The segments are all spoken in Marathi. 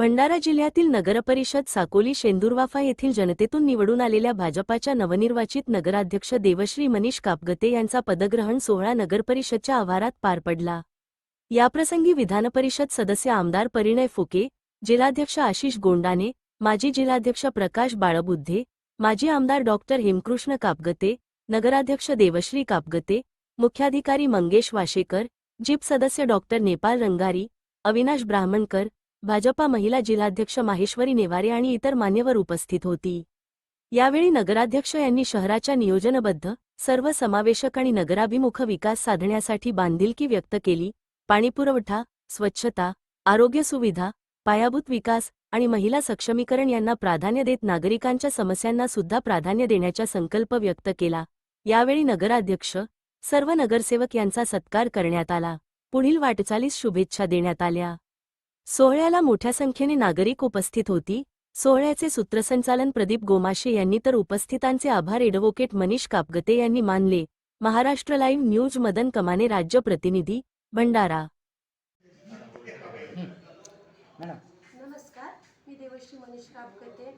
भंडारा जिल्ह्यातील नगरपरिषद साकोली शेंदूरवाफा येथील जनतेतून निवडून आलेल्या भाजपाच्या नवनिर्वाचित नगराध्यक्ष देवश्री मनीष कापगते यांचा पदग्रहण सोहळा नगरपरिषदच्या आवारात पार पडला। याप्रसंगी विधानपरिषद सदस्य आमदार परिणय फुके, जिल्हाध्यक्ष आशिष गोंडाने, माजी जिल्हाध्यक्ष प्रकाश बाळबुद्धे, माजी आमदार डॉक्टर हेमकृष्ण कापगते, नगराध्यक्ष देवश्री कापगते, मुख्याधिकारी मंगेश वाशेकर, जीप सदस्य डॉक्टर नेपाल रंगारी, अविनाश ब्राह्मणकर, भाजपा महिला जिल्हाध्यक्ष माहेश्वरी नेवारे आणि इतर मान्यवर उपस्थित होती। यावेळी नगराध्यक्ष यांनी शहराच्या नियोजनबद्ध, सर्वसमावेशक आणि नगराभिमुख विकास साधण्यासाठी बांधिलकी व्यक्त केली। पाणीपुरवठा, स्वच्छता, आरोग्य सुविधा, पायाभूत विकास आणि महिला सक्षमीकरण यांना प्राधान्य देत नागरिकांच्या समस्यांना सुद्धा प्राधान्य देण्याचा संकल्प व्यक्त केला। यावेळी नगराध्यक्ष, सर्व नगरसेवक यांचा सत्कार करण्यात आला। पुढील वाटचालीस शुभेच्छा देण्यात आल्या। सोहळ्याला मोठ्या संख्येने नागरिक उपस्थित होती। सोहळ्याचे सूत्रसंचालन प्रदीप गोमाशे यांनी तर उपस्थितांचे आभार ॲडव्होकेट मनीष कापगते यांनी मानले। महाराष्ट्र लाईव्ह न्यूज मदन कमाने, राज्य प्रतिनिधी, भंडारा। नमस्कार, मी देवश्री मनीष कापगते।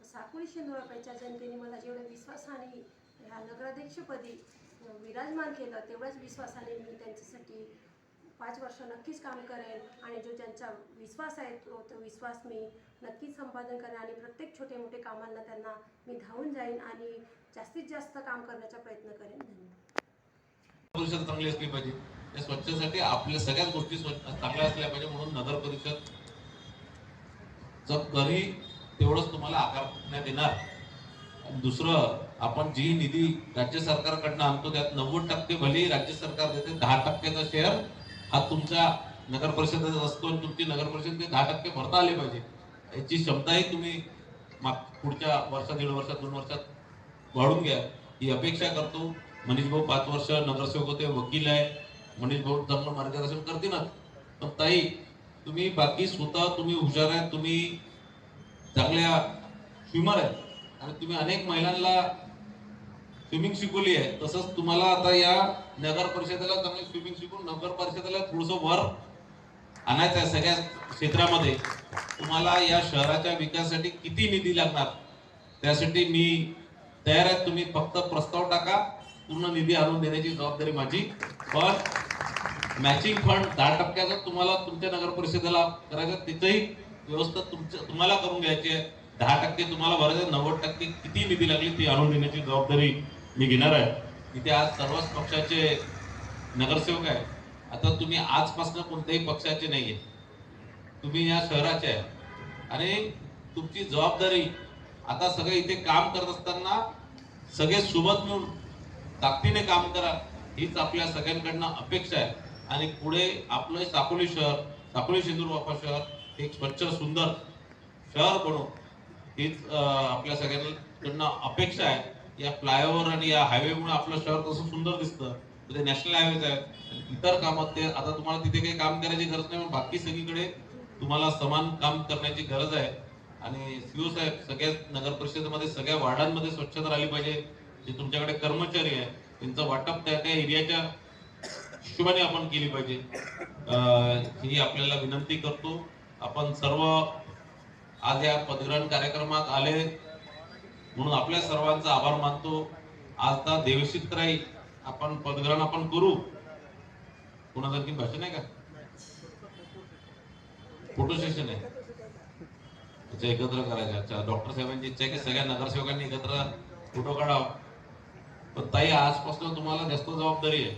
साकोली शेंदूरवाफाच्या जनतेने मला जेवढ्या विश्वासाने ह्या नगराध्यक्षपदी विराजमान केलं, तेवढ्याच विश्वासाने मी त्यांच्यासाठी 5 वर्ष नक्कीच काम करेन आणि जो ज्यांचा विश्वास आहे तो विश्वास मी नक्कीच संपादन करेन आणि प्रत्येक छोटे मोठे कामांना त्यांना मी धावून जाईन आणि जास्तीत जास्त काम करण्याचा प्रयत्न करेन। धन्यवाद। परिषद चांगली असली पाहिजे, या स्वच्छतेसाठी आपल्या सगळ्याच गोष्टी चांगल्या असल्या पाहिजे, म्हणून नगर परिषद जर घरी तेवढंच तुम्हाला आकारण्यात येणार। दुसरं, आपण जी निधी राज्य सरकारकडनं आणतो त्यात 90% भले राज्य सरकार देते, 10%चा शेअर हा तुमच्या नगर परिषदेचा असतो आणि तुमची नगर परिषद ते 10% भरता आले पाहिजे। याची क्षमताही तुम्ही पुढच्या वर्षात, 1.5 वर्षात, 2 वर्षात वाढून घ्या ही अपेक्षा करतो। मनीष भाऊ 5 वर्ष नगरसेवक होते, वकील आहे, मनीष भाऊ चांगलं मार्गदर्शन करतीलच। पण ताई, तुम्ही बाकी स्वतः तुम्ही हुशार आहे, तुम्ही चांगल्या स्विमर आहे आणि तुम्ही अनेक महिलांना स्विमिंग शिकवली आहे। तसंच तुम्हाला आता या नगर परिषदेला चांगली स्विमिंग शिकून नगर परिषदेला थोडंसं वर आणायचं आहे। सगळ्या क्षेत्रामध्ये तुम्हाला या शहराच्या विकासासाठी किती निधी लागणार त्यासाठी मी तयार आहे। तुम्ही फक्त प्रस्ताव टाका, पूर्ण निधी आणून देण्याची जबाबदारी माझी। पण मॅचिंग फंड 10%चा तुम्हाला तुमच्या नगर परिषदेला करायचं, त्याचंही व्यवस्था तुम्हाला करून घ्यायची आहे। 10% तुम्हाला भरायचं, 90% किती निधी लागली ती आणून देण्याची जबाबदारी मी घेणार आहे। इथे आज सर्वच पक्षाचे नगरसेवक आहे। आता तुम्ही आजपासून कोणत्याही पक्षाचे नाहीये, तुम्ही या शहराचे आहे आणि तुमची जबाबदारी आता सगळे इथे काम करत असताना सगळे सोबत मिळून ताकदीने काम करा, हीच आपल्या सगळ्यांकडनं अपेक्षा आहे। आणि पुढे आपलं साकोली शहर, साकोली शेंदूरवाफा शहर एक स्वच्छ सुंदर शहर बनवू, हीच आपल्या सगळ्यांकडनं अपेक्षा आहे। या फ्लायओव्हर आणि या हायवेमुळे आपलं शहर तसं सुंदर दिसतं, ते नॅशनल हायवेज आहे। इतर कामात ते आता तुम्हाला तिथे काही काम करायची गरज नाही, पण बाकी सगळीकडे तुम्हाला समान काम करण्याची गरज आहे। आणि सीओ साहेब, सगळ्या नगर परिषदेमध्ये सगळ्या वार्डांमध्ये स्वच्छता राहिली पाहिजे। जे तुमच्याकडे कर्मचारी आहे त्यांचं वाटप त्या त्या एरियाच्या हिशोबाने आपण केली पाहिजे, ही आपल्याला विनंती करतो। आपण सर्व आज या पदग्रहण कार्यक्रमात आले म्हणून आपल्या सर्वांचा आभार मानतो। आता देवश्रीत राही आपण पदग्रहण आपण करू। कोणाचं आणखी भाषण आहे का? फोटो सेशन आहे, अच्छा एकत्र करायचं। अच्छा, डॉक्टर साहेबांची इच्छा आहे की सगळ्या नगरसेवकांनी एकत्र फोटो काढावा। पण ताई, आजपासून तुम्हाला जास्त जबाबदारी आहे,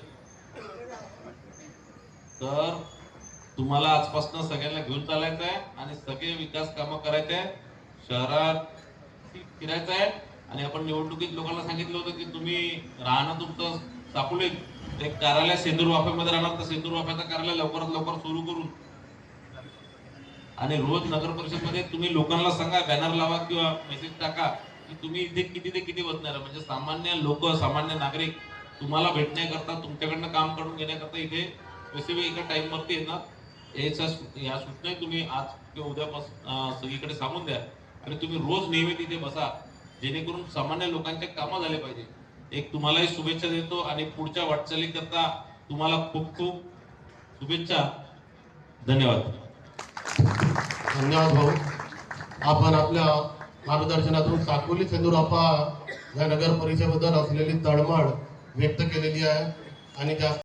तर तुम्हाला आजपासून सगळ्यांना घेऊन चालायचं आहे आणि सगळे विकास कामं करायचे आहे, शहरात फिरायचं आहे। आणि आपण निवडणुकीत लोकांना सांगितलं होतं की तुम्ही राहणं तुमचं साकोलीत एक कार्यालय शेंदूरवाफेमध्ये राहणार, तर शेंदूरवाफ्याचं कार्यालय लवकरात लवकर सुरू करून आणि रोज नगर परिषदमध्ये तुम्ही लोकांना सांगा, बॅनर लावा किंवा मेसेज टाका की तुम्ही इथे किती ते किती बसणार, म्हणजे सामान्य लोक, सामान्य नागरिक तुम्हाला भेटण्याकरता, तुमच्याकडनं काम करून घेण्याकरता इथे स्पेसिफिक एका टाइमवरती येणार। या सूचना तुम्ही आज किंवा उद्यापासून सगळीकडे सांगून द्या आणि तुम्ही रोज नियमित इथे बसा, जेणेकरून सामान्य लोकांचे कामं झाले पाहिजे। एक तुम्हालाही शुभेच्छा देतो आणि पुढच्या वाटचाली करता तुम्हाला खूप खूप शुभेच्छा। धन्यवाद। धन्यवाद भाऊ. आपण आपल्या मार्गदर्शनातून साकोली शेंदूरवाफा या नगर परिषदेबद्दल असलेली तळमळ व्यक्त केलेली आहे आणि जास्त